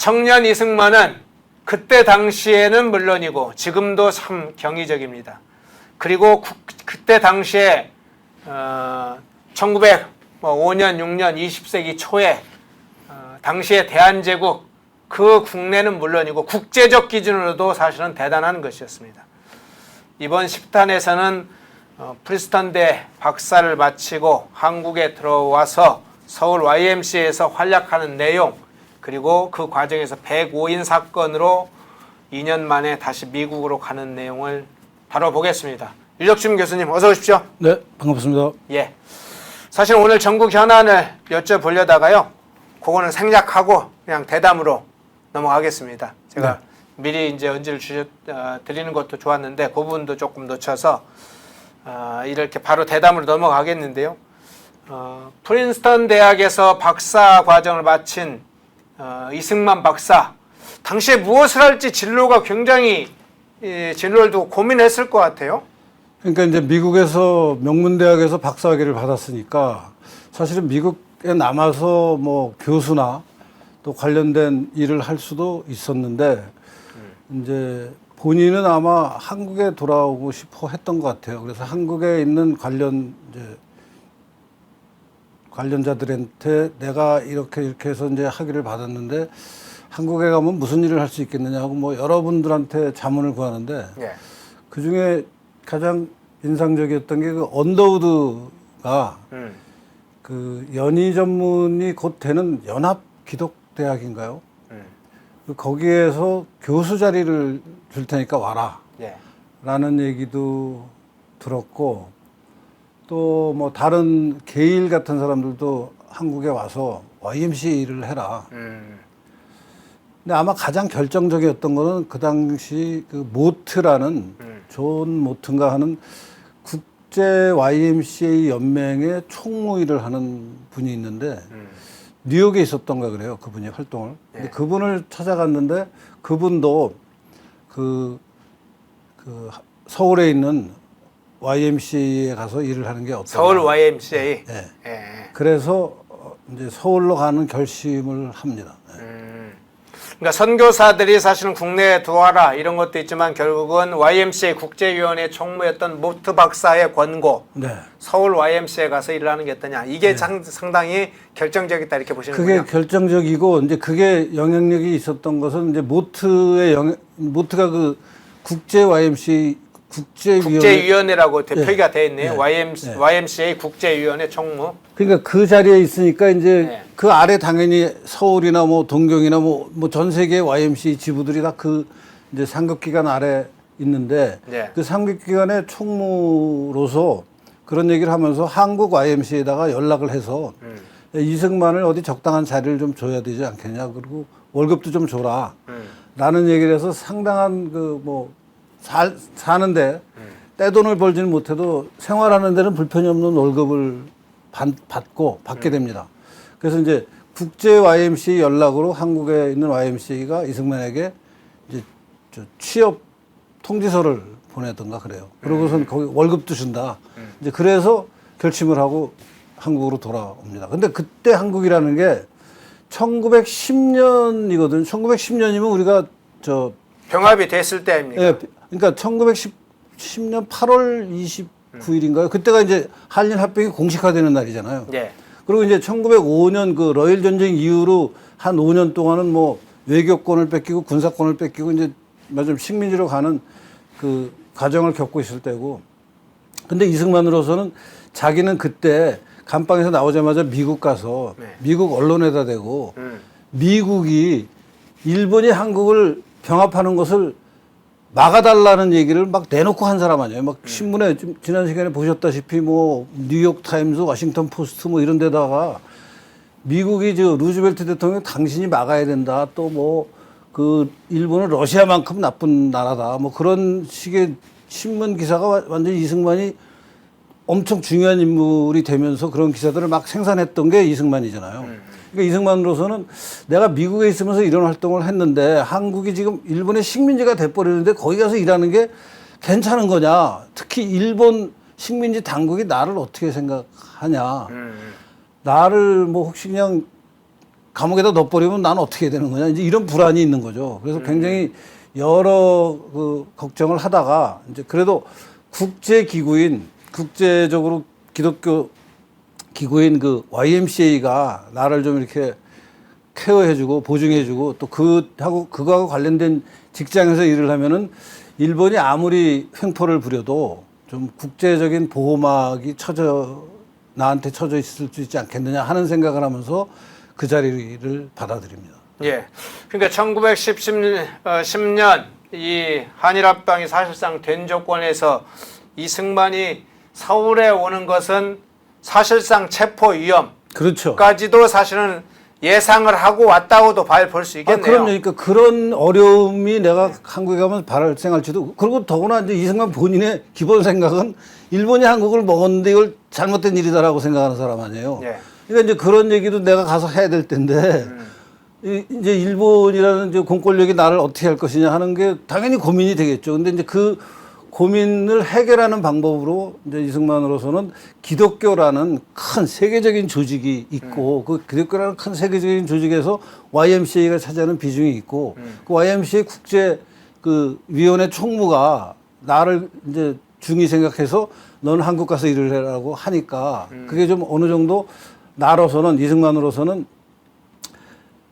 청년 이승만은 그때 당시에는 물론이고 지금도 참 경이적입니다. 그리고 그때 당시에 1905년, 6년, 20세기 초에 당시의 대한제국 그 국내는 물론이고 국제적 기준으로도 사실은 대단한 것이었습니다. 이번 10탄에서는 프린스턴대 박사를 마치고 한국에 들어와서 서울 YMCA에서 활약하는 내용, 그리고 그 과정에서 105인 사건으로 2년 만에 다시 미국으로 가는 내용을 다뤄보겠습니다. 윤혁준 교수님 어서 오십시오. 네, 반갑습니다. 예, 사실 오늘 전국 현안을 여쭤보려다가요, 그거는 생략하고 그냥 대담으로 넘어가겠습니다. 제가 미리 이제 언지를 드리는 것도 좋았는데 그 부분도 조금 놓쳐서 이렇게 바로 대담으로 넘어가겠는데요. 프린스턴 대학에서 박사 과정을 마친 이승만 박사, 당시에 무엇을 할지 진로가 굉장히 진로를 두고 고민했을 것 같아요. 그러니까 이제 미국에서 명문대학에서 박사학위를 받았으니까 사실은 미국에 남아서 뭐 교수나 또 관련된 일을 할 수도 있었는데 이제 본인은 아마 한국에 돌아오고 싶어 했던 것 같아요. 그래서 한국에 있는 관련자들한테 내가 이렇게 해서 이제 학위를 받았는데 한국에 가면 무슨 일을 할 수 있겠느냐 하고 뭐 여러분들한테 자문을 구하는데 예. 그 중에 가장 인상적이었던 게 그 언더우드가 그 연희 전문이 곧 되는 연합기독대학인가요? 거기에서 교수 자리를 줄 테니까 와라. 예. 라는 얘기도 들었고 또 뭐 다른 게일 같은 사람들도 한국에 와서 YMCA를 해라. 근데 아마 가장 결정적이었던 거는 그 당시 그 모트라는 존 모트인가 하는 국제 YMCA 연맹의 총무일을 하는 분이 있는데 뉴욕에 있었던가 그래요. 그분이 활동을. 근데 그분을 찾아갔는데 그분도 그 서울에 있는 YMCA에 가서 일을 하는 게 어떠냐. 서울 YMCA. 네. 예. 그래서 이제 서울로 가는 결심을 합니다. 그러니까 선교사들이 사실은 국내에 들어와라 이런 것도 있지만 결국은 YMCA 국제위원회 총무였던 모트 박사의 권고, 네. 서울 YMCA에 가서 일을 하는 게 어떠냐, 이게 상당히 결정적이다 이렇게 보시는군요. 그게 결정적이고 이제 그게 영향력이 있었던 것은 이제 모트가 그 국제 YMCA 국제위원회라고 표기가 되어 있네요. 네. YMCA 국제위원회 총무. 그러니까 그 자리에 있으니까 이제 그 아래 당연히 서울이나 뭐 동경이나 뭐 전 세계 YMCA 지부들이 다 그 이제 상급기관 아래 있는데 그 상급기관의 총무로서 그런 얘기를 하면서 한국 YMCA에다가 연락을 해서 이승만을 어디 적당한 자리를 좀 줘야 되지 않겠냐, 그리고 월급도 좀 줘라 라는 얘기를 해서 상당한 그 뭐 사는데 떼돈을 벌지는 못해도 생활하는 데는 불편이 없는 월급을 받게 됩니다. 그래서 이제 국제 YMCA 연락으로 한국에 있는 YMCA가 이승만에게 이제 취업 통지서를 보내던가 그래요. 그러고선 거기 월급도 준다. 이제 그래서 결심을 하고 한국으로 돌아옵니다. 근데 그때 한국이라는 게 1910년이거든. 1910년이면 우리가 병합이 됐을 때 아닙니까? 예, 그러니까 1910년 8월 29일인가요? 그때가 이제 한일 합병이 공식화되는 날이잖아요. 예. 그리고 이제 1905년 그 러일 전쟁 이후로 한 5년 동안은 뭐 외교권을 뺏기고 군사권을 뺏기고 이제 좀 식민지로 가는 그 과정을 겪고 있을 때고. 근데 이승만으로서는 자기는 그때 감방에서 나오자마자 미국 가서 미국 언론에다 대고 미국이 일본이 한국을 병합하는 것을 막아달라는 얘기를 막 내놓고 한 사람 아니에요. 막 신문에 지난 시간에 보셨다시피 뭐 뉴욕 타임즈, 워싱턴 포스트 뭐 이런 데다가 미국이 루즈벨트 대통령 당신이 막아야 된다. 또 뭐 그 일본은 러시아만큼 나쁜 나라다. 뭐 그런 식의 신문 기사가 완전히 이승만이 엄청 중요한 인물이 되면서 그런 기사들을 막 생산했던 게 이승만이잖아요. 그러니까 이승만으로서는 내가 미국에 있으면서 이런 활동을 했는데 한국이 지금 일본의 식민지가 돼버리는데 거기 가서 일하는 게 괜찮은 거냐. 특히 일본 식민지 당국이 나를 어떻게 생각하냐. 나를 뭐 혹시 그냥 감옥에다 넣어버리면 난 어떻게 해야 되는 거냐. 이제 이런 불안이 있는 거죠. 그래서 굉장히 여러 그 걱정을 하다가 이제 그래도 국제적으로 기독교 기구인 그 YMCA가 나를 좀 이렇게 케어해주고 보증해주고 또 그거하고 관련된 직장에서 일을 하면은 일본이 아무리 횡포를 부려도 좀 국제적인 보호막이 나한테 쳐져 있을 수 있지 않겠느냐 하는 생각을 하면서 그 자리를 받아들입니다. 예. 그러니까 1910년 이 한일합방이 사실상 된 조건에서 이승만이 서울에 오는 것은 사실상 체포 그렇죠. 위험까지도 사실은 예상을 하고 왔다고도 볼 수 있겠네요. 그럼요. 그러니까 그런 어려움이 내가 한국에 가면 발생할지도. 그리고 더구나 이제 이승만 본인의 기본 생각은 일본이 한국을 먹었는데 이걸 잘못된 일이다라고 생각하는 사람 아니에요. 예. 그러니까 이제 그런 얘기도 내가 가서 해야 될 텐데 이제 일본이라는 이제 공권력이 나를 어떻게 할 것이냐 하는 게 당연히 고민이 되겠죠. 근데 이제 그 고민을 해결하는 방법으로 이제 이승만으로서는 기독교라는 큰 세계적인 조직이 있고 그 기독교라는 큰 세계적인 조직에서 YMCA가 차지하는 비중이 있고 그 YMCA 국제 그 위원회 총무가 나를 이제 중히 생각해서 너는 한국 가서 일을 해라고 하니까 그게 좀 어느 정도 나로서는 이승만으로서는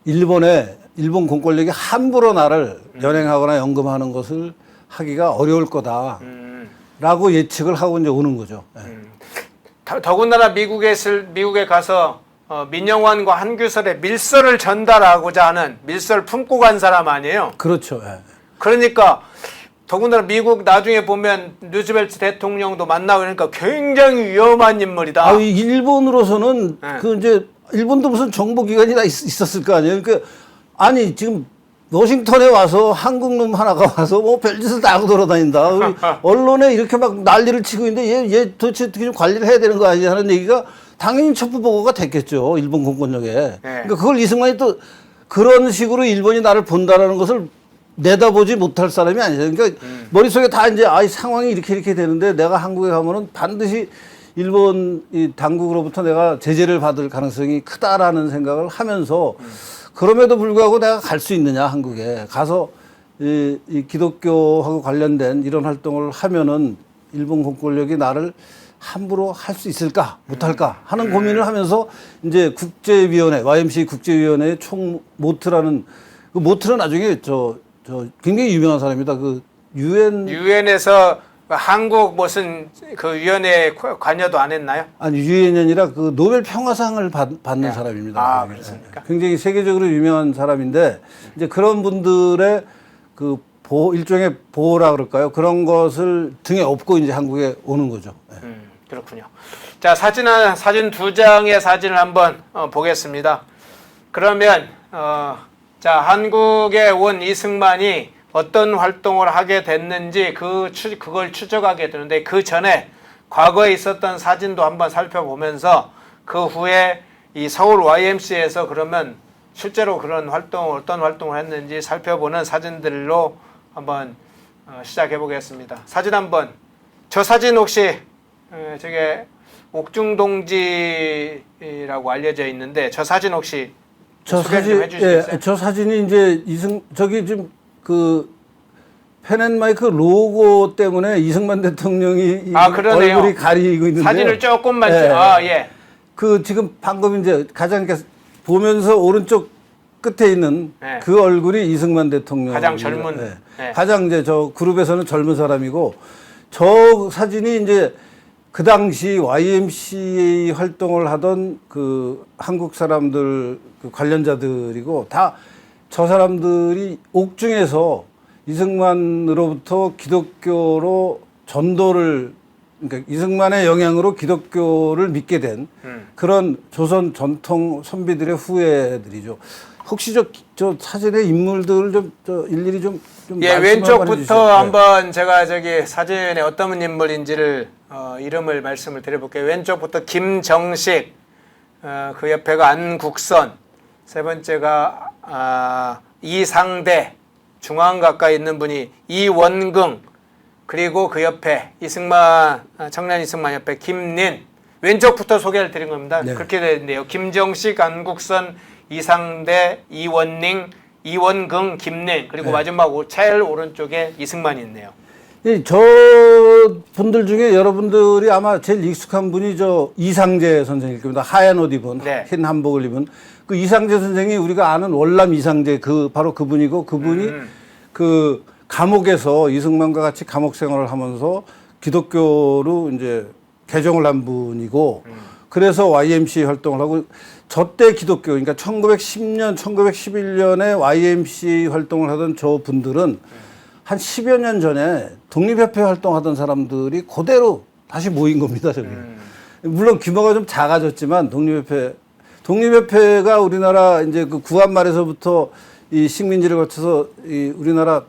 일본 공권력이 함부로 나를 연행하거나 연금하는 것을 하기가 어려울 거다라고 예측을 하고 이제 오는 거죠. 더군다나 미국에 가서 민영환과 한규설의 밀서를 전달하고자 하는 밀서를 품고 간 사람 아니에요. 그렇죠. 예. 그러니까 더군다나 미국 나중에 보면 루즈벨트 대통령도 만나고 그러니까 굉장히 위험한 인물이다. 이 일본으로서는 그 이제 일본도 무슨 정보기관이 다 있었을 거 아니에요. 그러니까 아니 지금 워싱턴에 와서 한국 놈 하나가 와서 뭐 별짓을 다 하고 돌아다닌다. 우리 언론에 이렇게 막 난리를 치고 있는데 얘 도대체 어떻게 좀 관리를 해야 되는 거 아니냐 하는 얘기가 당연히 첩보보고가 됐겠죠. 일본 공권력에. 그러니까 그걸 이승만이 또 그런 식으로 일본이 나를 본다라는 것을 내다보지 못할 사람이 아니죠. 그러니까 머릿속에 다 이제 이 상황이 이렇게 되는데 내가 한국에 가면은 반드시 일본 이 당국으로부터 내가 제재를 받을 가능성이 크다라는 생각을 하면서 그럼에도 불구하고 내가 갈 수 있느냐 한국에 가서 이 기독교하고 관련된 이런 활동을 하면은 일본 공권력이 나를 함부로 할 수 있을까 못할까 하는 고민을 하면서 이제 국제위원회 YMCA 국제위원회의 총 모트라는 그 모트는 나중에 저 굉장히 유명한 사람입니다. 그 유엔에서 한국 무슨 그 위원회에 관여도 안 했나요? 아니 유엔이 아니라 그 노벨 평화상을 받는 사람입니다. 그렇습니까? 굉장히 세계적으로 유명한 사람인데 이제 그런 분들의 그 일종의 보호라 그럴까요? 그런 것을 등에 업고 이제 한국에 오는 거죠. 그렇군요. 자, 사진 두 장의 사진을 한번 보겠습니다. 그러면 자, 한국에 온 이승만이 어떤 활동을 하게 됐는지 그걸 추적하게 되는데 그 전에 과거에 있었던 사진도 한번 살펴보면서 그 후에 이 서울 YMCA에서 그러면 실제로 그런 어떤 활동을 했는지 살펴보는 사진들로 한번 시작해 보겠습니다. 사진 한번. 저 사진 혹시 저게 옥중동지라고 알려져 있는데 저 사진 혹시 소개 좀 해주시겠어요? 저 사진이 이제 저기 지금 그 펜앤마이크 로고 때문에 이승만 대통령이 얼굴이 가리고 있는데 사진을 조금만 예. 그 지금 방금 이제 가장 이렇게 보면서 오른쪽 끝에 있는 그 얼굴이 이승만 대통령 가장 젊은 가장 이제 저 그룹에서는 젊은 사람이고 저 사진이 이제 그 당시 YMCA 활동을 하던 그 한국 사람들 그 관련자들이고 다 저 사람들이 옥중에서 이승만으로부터 기독교로 전도를 그러니까 이승만의 영향으로 기독교를 믿게 된 그런 조선 전통 선비들의 후예들이죠. 혹시 저 사진의 인물들을 좀 일일이 좀 왼쪽부터 한번 제가 저기 사진에 어떤 인물인지를 이름을 말씀을 드려볼게요. 왼쪽부터 김정식, 그 옆에가 안국선, 세 번째가 이상대, 중앙 가까이 있는 분이 이원긍, 그리고 그 옆에 청년 이승만 옆에 김린, 왼쪽부터 소개를 드린 겁니다. 그렇게 되는데요. 김정식, 안국선, 이상대, 이원닝, 이원긍, 김냉 그리고 마지막 제일 오른쪽에 이승만이 있네요. 저 분들 중에 여러분들이 아마 제일 익숙한 분이 저 이상재 선생일 겁니다. 하얀 옷 입은 네. 흰 한복을 입은 그 이상재 선생이 우리가 아는 월남 이상재 그 바로 그분이고 그분이 그 감옥에서 이승만과 같이 감옥 생활을 하면서 기독교로 이제 개종을 한 분이고 그래서 YMCA 활동을 하고 저 때 기독교 그러니까 1910년 1911년에 YMCA 활동을 하던 저 분들은 한 10여 년 전에 독립협회 활동하던 사람들이 그대로 다시 모인 겁니다, 저기. 물론 규모가 좀 작아졌지만 독립협회가 우리나라 이제 그 구한말에서부터 이 식민지를 거쳐서 이 우리나라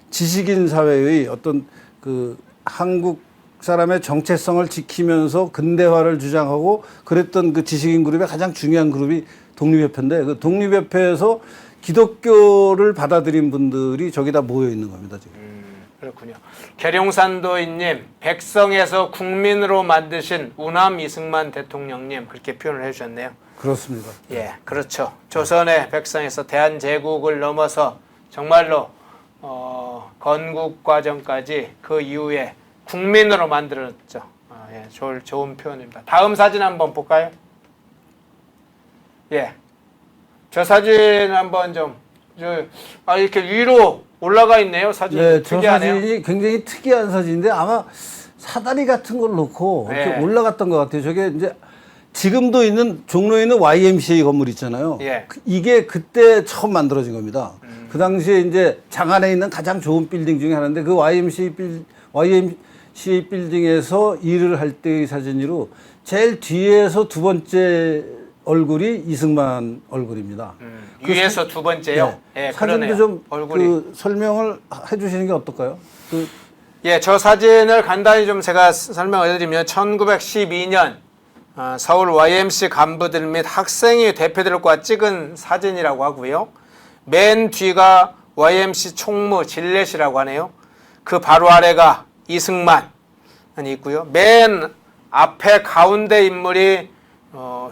지식인 사회의 어떤 그 한국 사람의 정체성을 지키면서 근대화를 주장하고 그랬던 그 지식인 그룹의 가장 중요한 그룹이 독립협회인데 그 독립협회에서 기독교를 받아들인 분들이 저기다 모여 있는 겁니다, 지금. 그렇군요. 계룡산도인님, 백성에서 국민으로 만드신 우남 이승만 대통령님 그렇게 표현을 해주셨네요. 그렇습니다. 예, 그렇죠. 조선의 백성에서 대한제국을 넘어서 정말로 건국 과정까지 그 이후에 국민으로 만들었죠. 예, 좋은 표현입니다. 다음 사진 한번 볼까요? 예. 저 사진 한번 이렇게 위로 올라가 있네요. 사진이 네, 저 특이하네요. 사진이 굉장히 특이한 사진인데 아마 사다리 같은 걸 놓고 이렇게 네. 올라갔던 것 같아요. 저게 이제 지금도 있는 종로에 있는 YMCA 건물 있잖아요. 예. 이게 그때 처음 만들어진 겁니다. 그 당시에 이제 장안에 있는 가장 좋은 빌딩 중에 하나인데 그 YMCA 빌딩에서 일을 할 때의 사진으로 제일 뒤에서 두 번째 얼굴이 이승만 얼굴입니다. 위에서 두 번째요. 네. 예, 사진도 그러네요. 좀 얼굴이. 그 설명을 해주시는 게 어떨까요? 예, 저 사진을 간단히 좀 제가 설명을 해드리면 1912년 서울 YMC 간부들 및 학생회 대표들과 찍은 사진이라고 하고요. 맨 뒤가 YMC 총무 질렛이라고 하네요. 그 바로 아래가 이승만이 있고요. 맨 앞에 가운데 인물이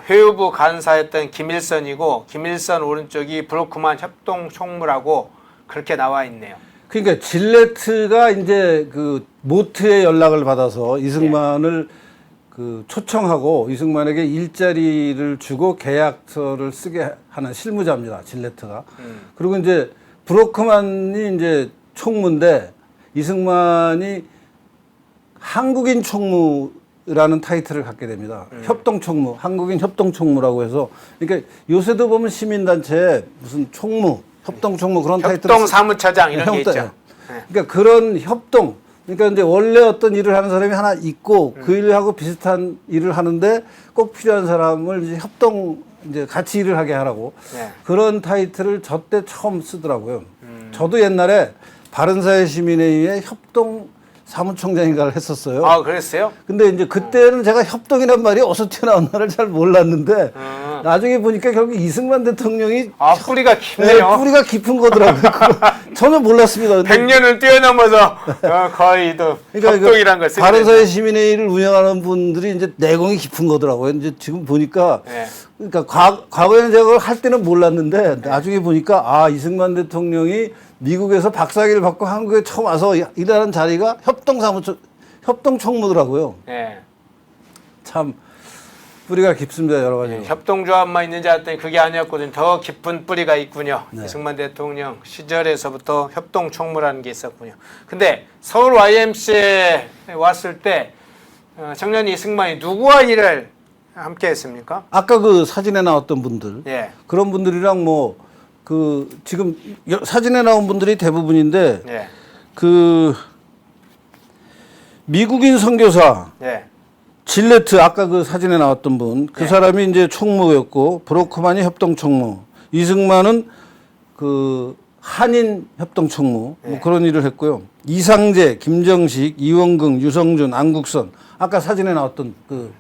회의부 간사였던 김일성이고 김일성 오른쪽이 브로크만 협동총무라고 그렇게 나와 있네요. 그러니까 질레트가 이제 그 모트의 연락을 받아서 이승만을 그 초청하고 이승만에게 일자리를 주고 계약서를 쓰게 하는 실무자입니다. 질레트가. 그리고 이제 브로크만이 이제 총무인데 이승만이 한국인 총무라는 타이틀을 갖게 됩니다. 협동총무, 한국인 협동총무라고 해서 그러니까 요새도 보면 시민단체에 무슨 총무, 협동총무 그런 타이틀 협동사무처장 이런 게 있죠. 그러니까 그런 협동. 그러니까 이제 원래 어떤 일을 하는 사람이 하나 있고 그 일하고 비슷한 일을 하는데 꼭 필요한 사람을 이제 이제 같이 일을 하게 하라고 네. 그런 타이틀을 저 때 처음 쓰더라고요. 저도 옛날에 바른사회 시민회의회 협동 사무총장인가를 했었어요. 아, 그랬어요? 근데 이제 그때는 제가 협동이란 말이 어디서 튀어나왔나를 잘 몰랐는데 나중에 보니까 결국 이승만 대통령이 뿌리가 깊네요. 뿌리가 깊은 거더라고요. 전혀 몰랐습니다. 근데 100년을 뛰어넘어서 거의 또 협동이란 걸 쓰게 바른사회 시민회의를 운영하는 분들이 이제 내공이 깊은 거더라고요. 이제 지금 보니까 네. 그러니까 과거에는 제가 그걸 할 때는 몰랐는데 나중에 보니까 이승만 대통령이 미국에서 박사학위를 받고 한국에 처음 와서 일하는 자리가 협동총무더라고요. 네. 참 뿌리가 깊습니다, 여러 가지. 협동조합만 있는 줄 알았더니 그게 아니었거든요. 더 깊은 뿌리가 있군요. 이승만 대통령 시절에서부터 협동총무라는 게 있었군요. 근데 서울 YMC에 왔을 때 청년 이승만이 누구와 일을 함께 했습니까? 아까 그 사진에 나왔던 분들, 예. 그런 분들이랑 지금 사진에 나온 분들이 대부분인데, 예. 미국인 선교사, 예. 질레트, 아까 그 사진에 나왔던 분, 그 사람이 이제 총무였고, 브로크만이 협동총무, 이승만은 한인 협동총무, 그런 일을 했고요. 이상재, 김정식, 이원긍, 유성준, 안국선, 아까 사진에 나왔던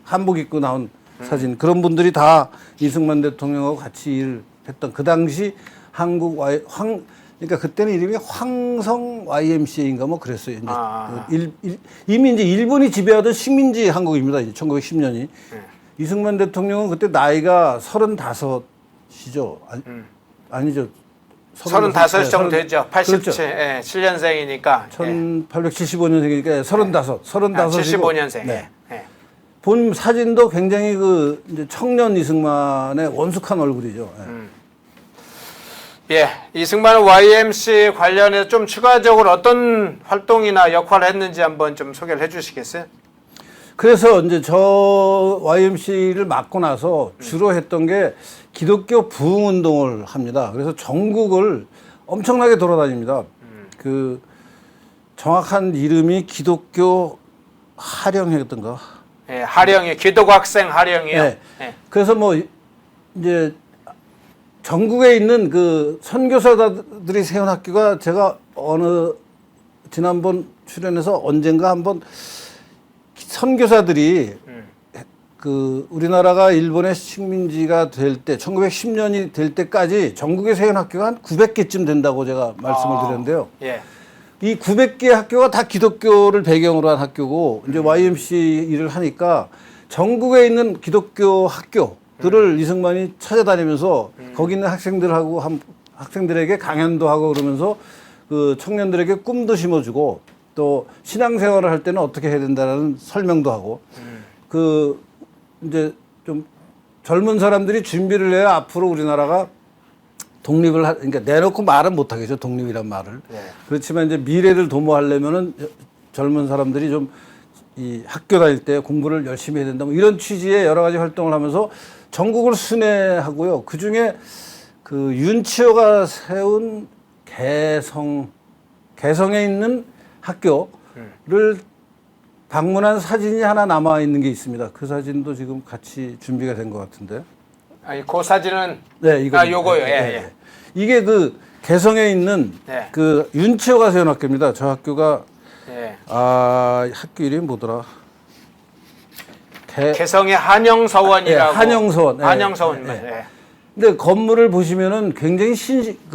한복 입고 나온 사진, 그런 분들이 다 이승만 대통령하고 같이 일을 했던 그 당시 그러니까 그때는 이름이 황성 YMCA인가 그랬어요. 이제 이미 이제 일본이 지배하던 식민지 한국입니다. 이제 1910년이. 이승만 대통령은 그때 나이가 35 시죠. 아니죠. 35 정도 되죠. 87, 그렇죠. 예, 7년생이니까. 1875년생이니까 35. 75년생. 네. 예. 본 사진도 굉장히 그 이제 청년 이승만의 원숙한 얼굴이죠. 예. 예, 이승만 YMC 관련해서 좀 추가적으로 어떤 활동이나 역할을 했는지 한번 좀 소개를 해주시겠어요? 그래서 이제 저 YMC를 맡고 나서 주로 했던 게 기독교 부흥 운동을 합니다. 그래서 전국을 엄청나게 돌아다닙니다. 그 정확한 이름이 기독교 하령회였던가. 예, 하령이 기독학생 하령이요. 네. 예. 그래서 뭐 이제 전국에 있는 그 선교사들이 세운 학교가 제가 지난번 출연해서 언젠가 한번 선교사들이 그 우리나라가 일본의 식민지가 될 때 1910년이 될 때까지 전국에 세운 학교가 한 900개쯤 된다고 제가 말씀을 드렸는데요. 예. 이 900개 학교가 다 기독교를 배경으로 한 학교고 이제 YMC 일을 하니까 전국에 있는 기독교 학교들을 이승만이 찾아다니면서 거기 있는 학생들에게 강연도 하고 그러면서 그 청년들에게 꿈도 심어주고 또 신앙생활을 할 때는 어떻게 해야 된다는 설명도 하고 그 이제 좀 젊은 사람들이 준비를 해야 앞으로 우리나라가 그러니까 내놓고 말은 못하겠죠. 독립이란 말을. 네. 그렇지만 이제 미래를 도모하려면은 젊은 사람들이 좀 이 학교 다닐 때 공부를 열심히 해야 된다. 뭐 이런 취지의 여러 가지 활동을 하면서 전국을 순회하고요. 그 중에 그 윤치호가 세운 개성에 있는 학교를 방문한 사진이 하나 남아 있는 게 있습니다. 그 사진도 지금 같이 준비가 된 것 같은데. 아니, 그 사진은 네, 이거. 요거요. 예. 이게 그 개성에 있는 네. 그 윤치호가 세운 학교입니다. 저 학교가 예. 학교 이름이 뭐더라? 개성의 한영서원이라고. 예, 한영서원. 예, 한영서원. 예, 예. 예. 근데 건물을 보시면은 굉장히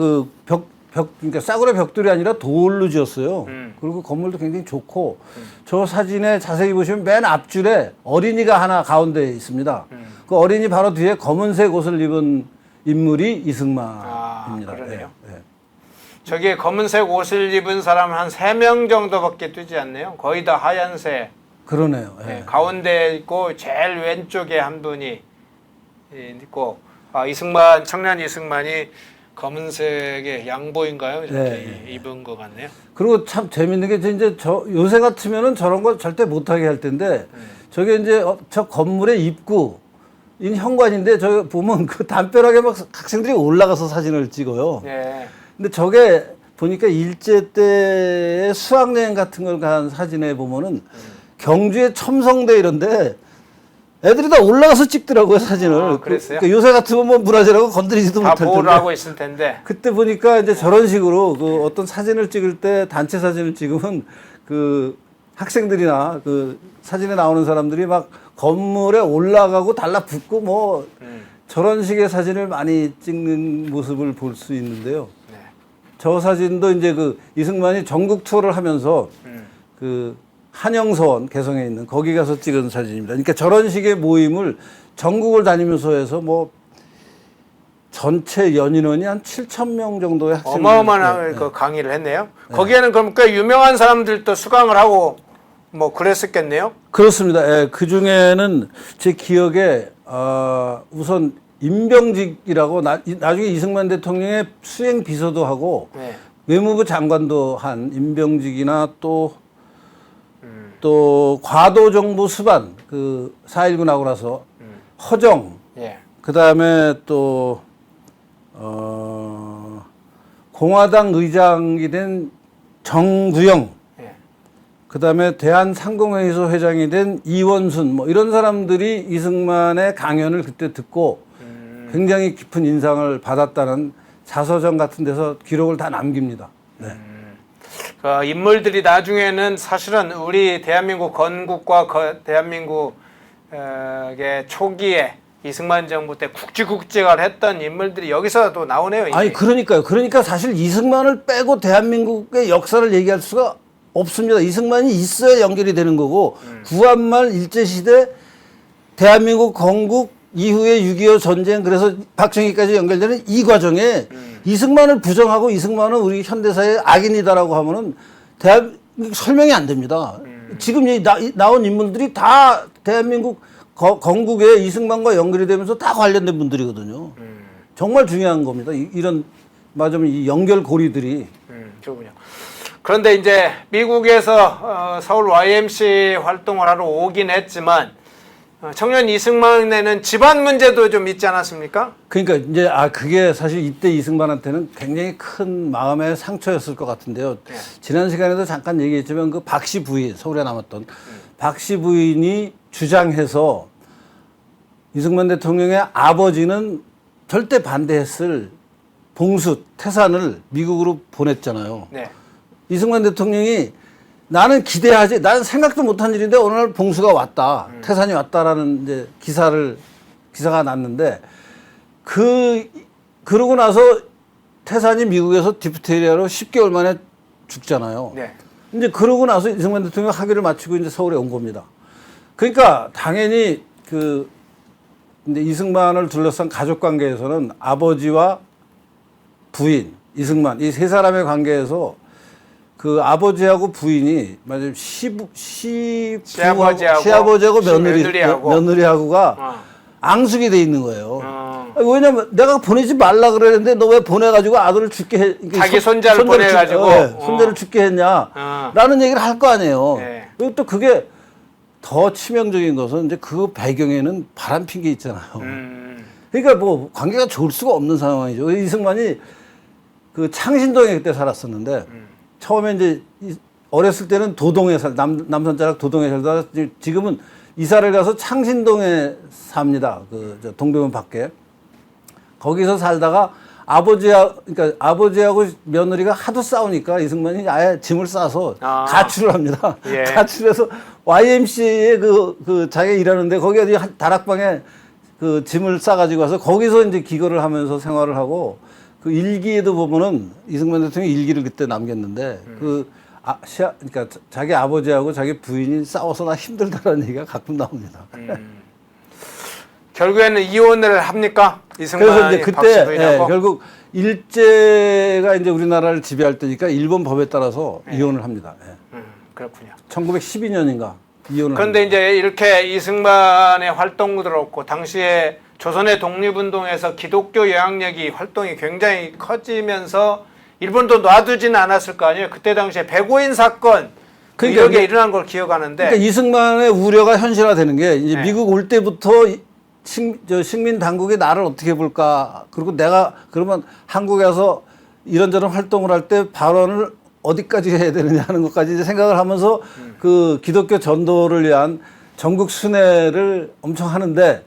그러니까 싸구려 벽돌이 아니라 돌로 지었어요. 그리고 건물도 굉장히 좋고 저 사진에 자세히 보시면 맨 앞줄에 어린이가 하나 가운데 있습니다. 그 어린이 바로 뒤에 검은색 옷을 입은 인물이 이승만입니다. 그러네요. 예, 예. 저기 검은색 옷을 입은 사람 한 3명 정도밖에 뜨지 않네요. 거의 다 하얀색. 그러네요. 예. 예, 가운데 있고 제일 왼쪽에 한 분이 있고 청년 이승만이 검은색의 양복인가요? 이렇게 네. 입은 것 같네요. 그리고 참 재밌는 게 이제 요새 같으면은 저런 거 절대 못하게 할 텐데 저게 이제 저 건물의 입구인 현관인데 저 보면 그 담벼락에 막 학생들이 올라가서 사진을 찍어요. 예. 근데 저게 보니까 일제 때 수학여행 같은 걸 간 사진에 보면은 경주의 첨성대 이런데 애들이 다 올라가서 찍더라고요 사진을. 그랬어요? 그러니까 요새 같으면 뭐 브라질하고 건드리지도 다 못할 텐데. 보호를 하고 있을 텐데. 그때 보니까 이제 저런 식으로 그 어떤 사진을 찍을 때 단체 사진을 찍으면 그 학생들이나 그 사진에 나오는 사람들이 막 건물에 올라가고 달라붙고 뭐 저런 식의 사진을 많이 찍는 모습을 볼 수 있는데요. 네. 저 사진도 이제 그 이승만이 전국 투어를 하면서 그 한영서원 개성에 있는 거기 가서 찍은 사진입니다. 그러니까 저런 식의 모임을 전국을 다니면서 해서 뭐 전체 연인원이 한 7,000명 정도의 학생들 어마어마한 그 강의를 했네요. 거기에는 그럼 꽤 유명한 사람들도 수강을 하고 뭐 그랬었겠네요. 그렇습니다. 예, 그 중에는 제 기억에 우선 임병직이라고 나중에 이승만 대통령의 수행 비서도 하고 네. 외무부 장관도 한 임병직이나 또 과도정부 수반 그 4.19 나고 나서 허정 예. 그 다음에 또 공화당 의장이 된 정구영 예. 그 다음에 대한상공회의소 회장이 된 이원순 뭐 이런 사람들이 이승만의 강연을 그때 듣고 굉장히 깊은 인상을 받았다는 자서전 같은 데서 기록을 다 남깁니다. 네. 그 인물들이 나중에는 사실은 우리 대한민국 건국과 대한민국의 초기에 이승만 정부 때 국지국직을 했던 인물들이 여기서도 나오네요. 이제. 아니 그러니까요. 그러니까 사실 이승만을 빼고 대한민국의 역사를 얘기할 수가 없습니다. 이승만이 있어야 연결이 되는 거고 구한말 일제시대 대한민국 건국 이후에 6.25 전쟁 그래서 박정희까지 연결되는 이 과정에 이승만을 부정하고 이승만은 우리 현대사의 악인이다라고 하면은 설명이 안 됩니다. 지금 나온 인물들이 다 대한민국 건국에 이승만과 연결이 되면서 다 관련된 분들이거든요. 정말 중요한 겁니다. 이런 맞으면 이 연결고리들이. 그렇군요. 그런데 이제 미국에서 서울 YMC 활동을 하러 오긴 했지만 청년 이승만에는 집안 문제도 좀 있지 않았습니까? 그러니까 이제 그게 사실 이때 이승만한테는 굉장히 큰 마음의 상처였을 것 같은데요. 네. 지난 시간에도 잠깐 얘기했지만 그 박씨 부인 서울에 남았던 박씨 부인이 주장해서 이승만 대통령의 아버지는 절대 반대했을 봉수 태산을 미국으로 보냈잖아요. 네. 이승만 대통령이 나는 생각도 못한 일인데 어느 날 봉수가 왔다. 태산이 왔다라는 이제 기사가 났는데 그러고 나서 태산이 미국에서 디프테리아로 10개월 만에 죽잖아요. 네. 이제 그러고 나서 이승만 대통령 학위를 마치고 이제 서울에 온 겁니다. 그러니까 당연히 근데 이승만을 둘러싼 가족 관계에서는 아버지와 부인, 이승만 이 세 사람의 관계에서 그 아버지하고 부인이 맞아요 시아버지하고 며느리하고가 앙숙이 돼 있는 거예요. 왜냐면 내가 보내지 말라 그랬는데 너 왜 보내가지고 아들을 죽게 해? 자기 손자를 보내가지고 손자를 죽게 했냐라는 얘기를 할 거 아니에요. 네. 그리고 또 그게 더 치명적인 것은 이제 그 배경에는 바람핀 게 있잖아요. 그러니까 뭐 관계가 좋을 수가 없는 상황이죠. 이승만이 그 창신동에 그때 살았었는데 처음에 이제 어렸을 때는 도동에 남산자락 도동에 살다가 지금은 이사를 가서 창신동에 삽니다. 저 동대문 밖에. 거기서 살다가 아버지하고 며느리가 하도 싸우니까 이승만이 아예 짐을 싸서 가출을 합니다. 예. 가출해서 YMCA에 자기가 일하는데 거기 어디 다락방에 그 짐을 싸가지고 와서 거기서 이제 기거를 하면서 생활을 하고 그 일기에도 보면은 이승만 대통령이 일기를 그때 남겼는데 그러니까 자기 아버지하고 자기 부인이 싸워서 나 힘들다라는 얘기가 가끔 나옵니다. 결국에는 이혼을 합니까? 이승만이 그래서 이제 박씨 그때 부인하고? 결국 일제가 이제 우리나라를 지배할 때니까 일본 법에 따라서 이혼을 합니다. 그렇군요. 1912년인가 이혼을. 그런데 이제 이렇게 이승만의 활동도 그렇고 당시에 조선의 독립운동에서 기독교 영향력이 활동이 굉장히 커지면서 일본도 놔두지는 않았을 거 아니에요. 그때 당시에 백오인 사건 그러니까 이런 게 일어난 걸 기억하는데. 그러니까 이승만의 우려가 현실화되는 게 이제 미국 올 때부터 식민 당국이 나를 어떻게 볼까. 그리고 내가 그러면 한국에 와서 이런저런 활동을 할 때 발언을 어디까지 해야 되느냐 하는 것까지 이제 생각을 하면서 그 기독교 전도를 위한 전국 순회를 엄청 하는데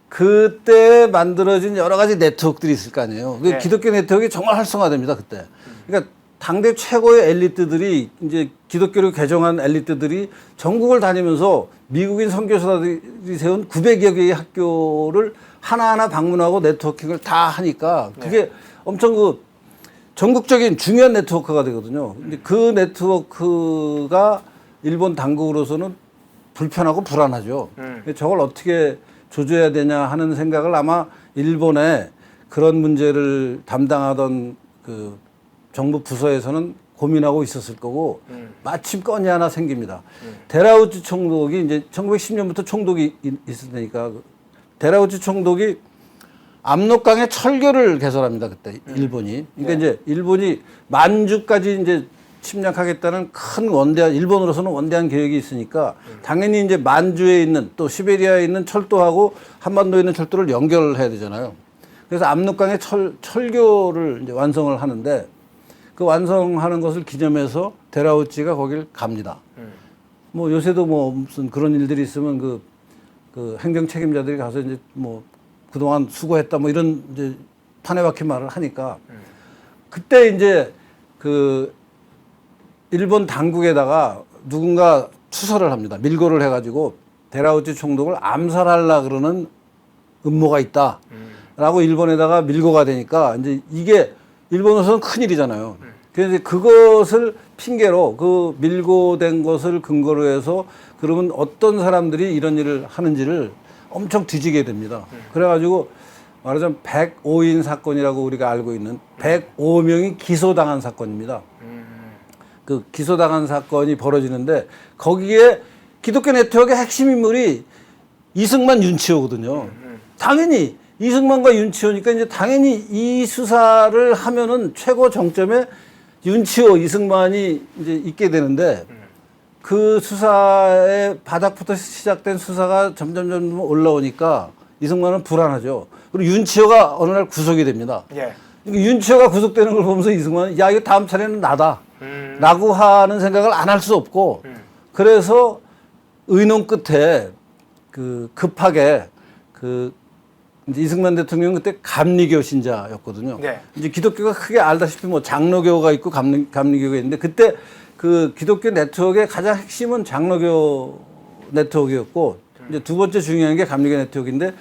그때 만들어진 여러 가지 네트워크들이 있을 거 아니에요. 그 기독교 네트워크가 정말 활성화됩니다, 그때. 그러니까 당대 최고의 엘리트들이 이제 기독교를 개종한 엘리트들이 전국을 다니면서 미국인 선교사들이 세운 900여 개의 학교를 하나하나 방문하고 네트워킹을 다 하니까 그게 엄청 전국적인 중요한 네트워크가 되거든요. 근데 그 네트워크가 일본 당국으로서는 불편하고 불안하죠. 저걸 어떻게 조져야 되냐 하는 생각을 아마 일본에 그런 문제를 담당하던 그 정부 부서에서는 고민하고 있었을 거고 마침 건이 하나 생깁니다. 데라우치 총독이 이제 1910년부터 총독이 있었으니까 데라우치 총독이 압록강의 철교를 개설합니다. 그때 일본이. 그러니까 이제 일본이 만주까지 이제 침략하겠다는 큰 일본으로서는 원대한 계획이 있으니까 당연히 이제 만주에 있는 또 시베리아에 있는 철도하고 한반도에 있는 철도를 연결해야 되잖아요. 그래서 압록강의 철교를 이제 완성을 하는데 그 완성하는 것을 기념해서 데라우치가 거길 갑니다. 뭐 요새도 뭐 무슨 그런 일들이 있으면 그 행정 책임자들이 가서 이제 뭐 그동안 수고했다 뭐 이런 이제 판에 박힌 말을 하니까 그때 이제 그 일본 당국에다가 누군가 추설을 합니다. 밀고를 해가지고 데라우치 총독을 암살하려 그러는 음모가 있다라고 일본에다가 밀고가 되니까 이제 이게 일본으로서는 큰일이잖아요. 그래서 그것을 핑계로 그 밀고된 것을 근거로 해서 그러면 어떤 사람들이 이런 일을 하는지를 엄청 뒤지게 됩니다. 그래가지고 말하자면 105인 사건이라고 우리가 알고 있는 105명이 기소당한 사건입니다. 그 기소당한 사건이 벌어지는데 거기에 기독교 네트워크의 핵심 인물이 이승만 윤치호거든요. 당연히 이승만과 윤치호니까 이제 당연히 이 수사를 하면은 최고 정점에 윤치호, 이승만이 이제 있게 되는데 그 수사의 바닥부터 시작된 수사가 점점 올라오니까 이승만은 불안하죠. 그리고 윤치호가 어느 날 구속이 됩니다. 예. 윤치호가 구속되는 걸 보면서 이승만은 야 이거 다음 차례는 나다 라고 하는 생각을 안 할 수 없고 그래서 의논 끝에 그 급하게 그 이제 이승만 대통령 그때 감리교 신자였거든요. 네. 이제 기독교가 크게 알다시피 뭐 장로교가 있고 감리교가 있는데 그때 그 기독교 네트워크의 가장 핵심은 장로교 네트워크였고 이제 두 번째 중요한 게 감리교 네트워크인데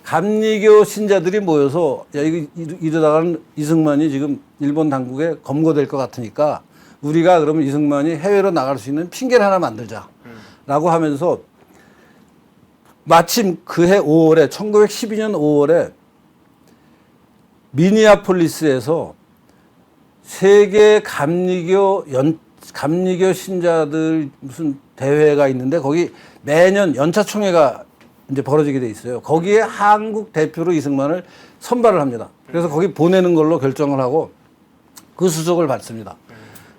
감리교 신자들이 모여서 야 이거 이러다가는 이승만이 지금 일본 당국에 검거될 것 같으니까 우리가 그러면 이승만이 해외로 나갈 수 있는 핑계를 하나 만들자라고 하면서 마침 그해 5월에 1912년 5월에 미니아폴리스에서 세계 감리교 신자들 무슨 대회가 있는데 거기 매년 연차 총회가 이제 벌어지게 돼 있어요. 거기에 한국 대표로 이승만을 선발을 합니다. 그래서 거기 보내는 걸로 결정을 하고 그 수석을 받습니다.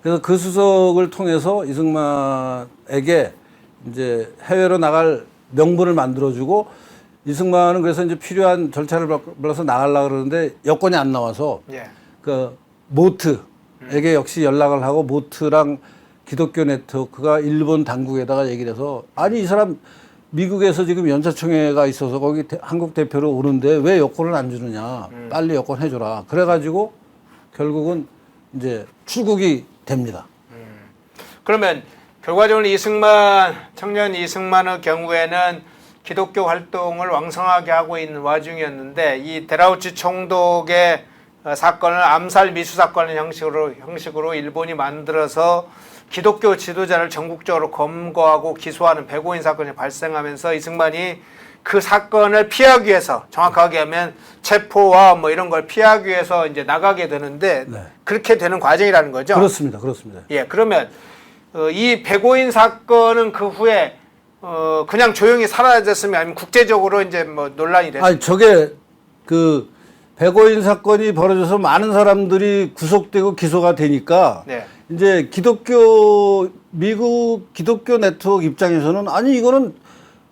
그래서 그 수석을 통해서 이승만에게 이제 해외로 나갈 명분을 만들어주고 이승만은 그래서 이제 필요한 절차를 밟아서 나가려고 그러는데 여권이 안 나와서 예. 그 모트에게 역시 연락을 하고 모트랑 기독교 네트워크가 일본 당국에다가 얘기를 해서 아니 이 사람 미국에서 지금 연사총회가 있어서 거기 한국 대표로 오는데 왜 여권을 안 주느냐 빨리 여권 해줘라 그래가지고 결국은 이제 출국이 됩니다. 그러면 결과적으로 청년 이승만의 경우에는 기독교 활동을 왕성하게 하고 있는 와중이었는데 이 데라우치 총독의 사건을 암살 미수 사건의 형식으로 일본이 만들어서 기독교 지도자를 전국적으로 검거하고 기소하는 105인 사건이 발생하면서 이승만이 그 사건을 피하기 위해서 정확하게 하면 체포와 뭐 이런 걸 피하기 위해서 이제 나가게 되는데 네. 그렇게 되는 과정이라는 거죠. 그렇습니다. 예, 그러면 이 105인 사건은 그 후에 그냥 조용히 사라졌으면 아니면 국제적으로 이제 뭐 논란이 됐어요. 아니 저게 그 105인 사건이 벌어져서 많은 사람들이 구속되고 기소가 되니까 네. 이제 미국 기독교 네트워크 입장에서는 아니 이거는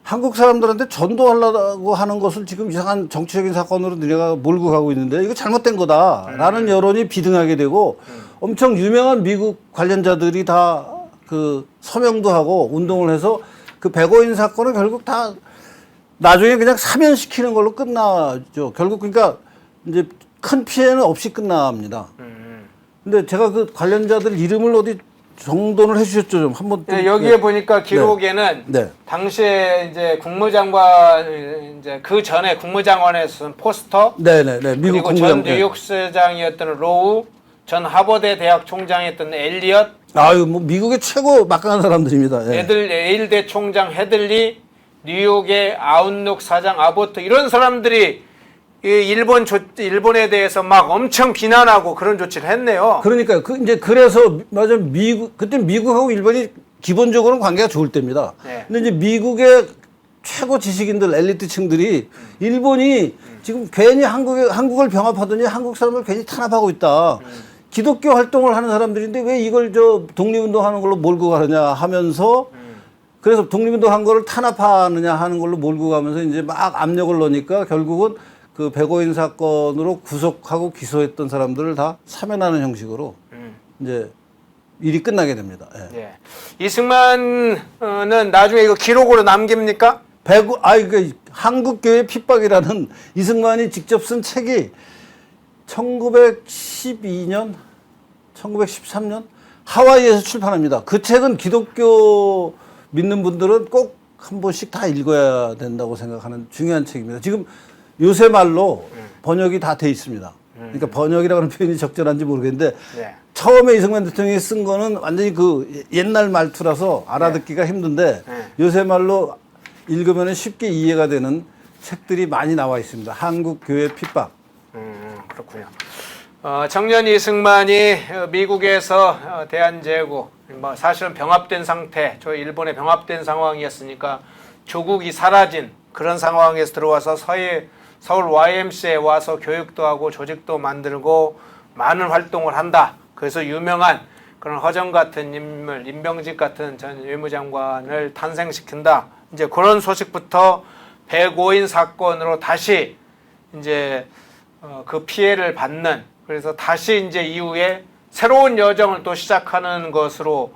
한국 사람들한테 전도하려고 하는 것을 지금 이상한 정치적인 사건으로 너네가 몰고 가고 있는데 이거 잘못된 거다라는 여론이 비등하게 되고 엄청 유명한 미국 관련자들이 다 그 서명도 하고 운동을 해서 그 105인 사건을 결국 다 나중에 그냥 사면시키는 걸로 끝나죠. 결국 그러니까 이제 큰 피해는 없이 끝납니다. 근데 제가 그 관련자들 이름을 어디 정돈을 해주셨죠, 좀 한번. 네, 여기에 네. 보니까 기록에는 네. 당시에 이제 국무장관 이제 그 전에 국무장관에 쓴 포스터, 네네네. 미국 그리고 전 뉴욕시장이었던 로우, 전 하버드 대학 총장이었던 엘리엇, 아유 뭐 미국의 최고 막강한 사람들입니다. 예. 에일대 총장 헤들리, 뉴욕의 아웃룩 사장 아보트 이런 사람들이 이 일본에 대해서 막 엄청 비난하고 그런 조치를 했네요. 그러니까요. 그래서 맞아 그때 미국하고 일본이 기본적으로는 관계가 좋을 때입니다. 네. 근데 이제 미국의 최고 지식인들 엘리트층들이 일본이 지금 괜히 한국을 병합하더니 한국 사람을 괜히 탄압하고 있다. 기독교 활동을 하는 사람들인데 왜 이걸 독립운동하는 걸로 몰고 가느냐 하면서 그래서 독립운동한 거를 탄압하느냐 하는 걸로 몰고 가면서 이제 막 압력을 넣으니까 결국은 그 105인 사건으로 구속하고 기소했던 사람들을 다 사면하는 형식으로 이제 일이 끝나게 됩니다. 예. 예. 이승만은 나중에 이거 기록으로 남깁니까? 한국교회 핍박이라는 이승만이 직접 쓴 책이 1912년, 1913년 하와이에서 출판합니다. 그 책은 기독교 믿는 분들은 꼭 한 번씩 다 읽어야 된다고 생각하는 중요한 책입니다. 지금 요새 말로 번역이 다 돼 있습니다. 그러니까 번역이라고 하는 표현이 적절한지 모르겠는데 네. 처음에 이승만 대통령이 쓴 거는 완전히 그 옛날 말투라서 알아듣기가 힘든데 네. 요새 말로 읽으면 쉽게 이해가 되는 책들이 많이 나와 있습니다. 한국 교회 핍박. 그렇군요. 청년 이승만이 미국에서 대한제국, 뭐 사실은 병합된 상태, 저 일본에 병합된 상황이었으니까 조국이 사라진 그런 상황에서 들어와서 서울 YMCA에 와서 교육도 하고 조직도 만들고 많은 활동을 한다. 그래서 유명한 그런 허정 같은 인물, 임병직 같은 전 외무장관을 탄생시킨다. 이제 그런 소식부터 105인 사건으로 다시 이제 그 피해를 받는, 그래서 다시 이제 이후에 새로운 여정을 또 시작하는 것으로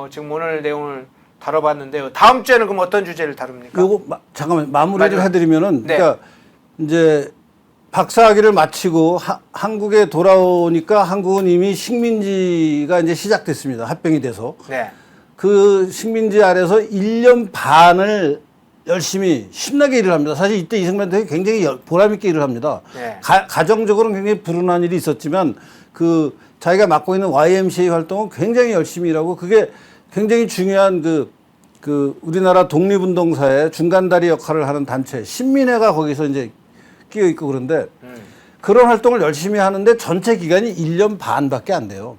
지금 오늘 내용을 다뤄봤는데요. 다음 주에는 그럼 어떤 주제를 다룹니까? 요거 잠깐만 마무리를 해드리면은 네. 그러니까 이제 박사학위를 마치고 한국에 돌아오니까 한국은 이미 식민지가 이제 시작됐습니다. 합병이 돼서. 네. 그 식민지 아래서 1년 반을 열심히 신나게 일을 합니다. 사실 이때 이승만 대통령이 굉장히 보람있게 일을 합니다. 네. 가정적으로는 굉장히 불운한 일이 있었지만 그 자기가 맡고 있는 YMCA 활동은 굉장히 열심히 일하고 그게 굉장히 중요한 그 우리나라 독립운동사의 중간다리 역할을 하는 단체 신민회가 거기서 이제 끼어 있고 그런데 그런 활동을 열심히 하는데 전체 기간이 1년 반밖에 안 돼요.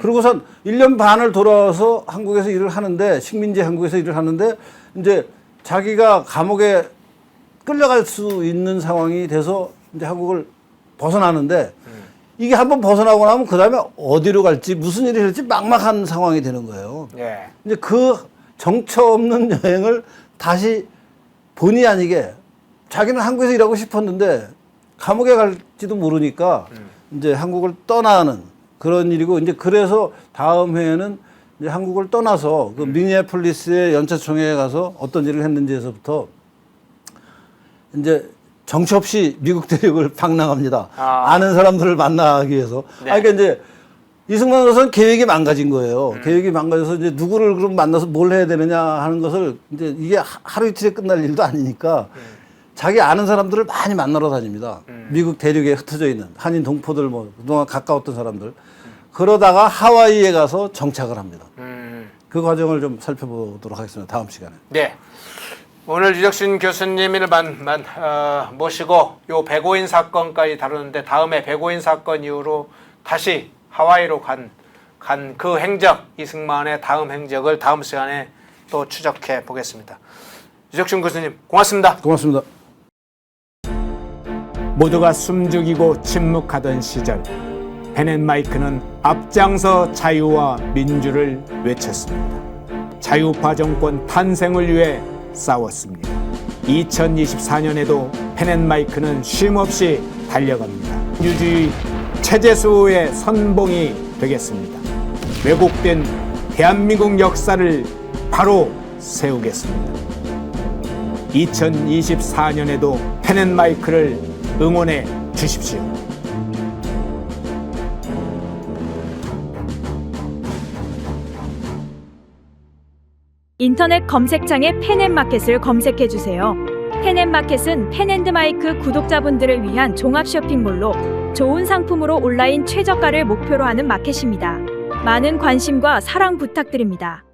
그리고선 1년 반을 돌아와서 한국에서 일을 하는데 식민지 한국에서 일을 하는데 이제 자기가 감옥에 끌려갈 수 있는 상황이 돼서 이제 한국을 벗어나는데 이게 한번 벗어나고 나면 그 다음에 어디로 갈지 무슨 일이 될지 막막한 상황이 되는 거예요. 네. 이제 그 정처 없는 여행을 다시 본의 아니게 자기는 한국에서 일하고 싶었는데 감옥에 갈지도 모르니까 이제 한국을 떠나는 그런 일이고 이제 그래서 다음 해에는 이제 한국을 떠나서 그 미니애폴리스의 연차총회에 가서 어떤 일을 했는지에서부터 이제 정처 없이 미국 대륙을 방랑합니다. 아는 사람들을 만나기 위해서. 네. 그러니까 이제 이승만 선수는 계획이 망가진 거예요. 계획이 망가져서 이제 누구를 그럼 만나서 뭘 해야 되느냐 하는 것을 이제 이게 하루 이틀에 끝날 일도 아니니까 자기 아는 사람들을 많이 만나러 다닙니다. 미국 대륙에 흩어져 있는 한인 동포들 뭐 그동안 가까웠던 사람들. 그러다가 하와이에 가서 정착을 합니다. 그 과정을 좀 살펴보도록 하겠습니다. 다음 시간에. 네. 오늘 유적신 교수님을 모시고 요 105인 사건까지 다루는데 다음에 105인 사건 이후로 다시 하와이로 간 그 행적, 이승만의 다음 행적을 다음 시간에 또 추적해 보겠습니다. 유적신 교수님 고맙습니다. 고맙습니다. 모두가 숨죽이고 침묵하던 시절 펜앤마이크는 앞장서 자유와 민주를 외쳤습니다. 자유파 정권 탄생을 위해 싸웠습니다. 2024년에도 펜앤마이크는 쉼없이 달려갑니다. 민주주의 체제수호의 선봉이 되겠습니다. 왜곡된 대한민국 역사를 바로 세우겠습니다. 2024년에도 펜앤마이크를 응원해 주십시오. 인터넷 검색창에 펜앤마켓을 검색해 주세요. 펜앤마켓은 펜앤드마이크 구독자분들을 위한 종합 쇼핑몰로 좋은 상품으로 온라인 최저가를 목표로 하는 마켓입니다. 많은 관심과 사랑 부탁드립니다.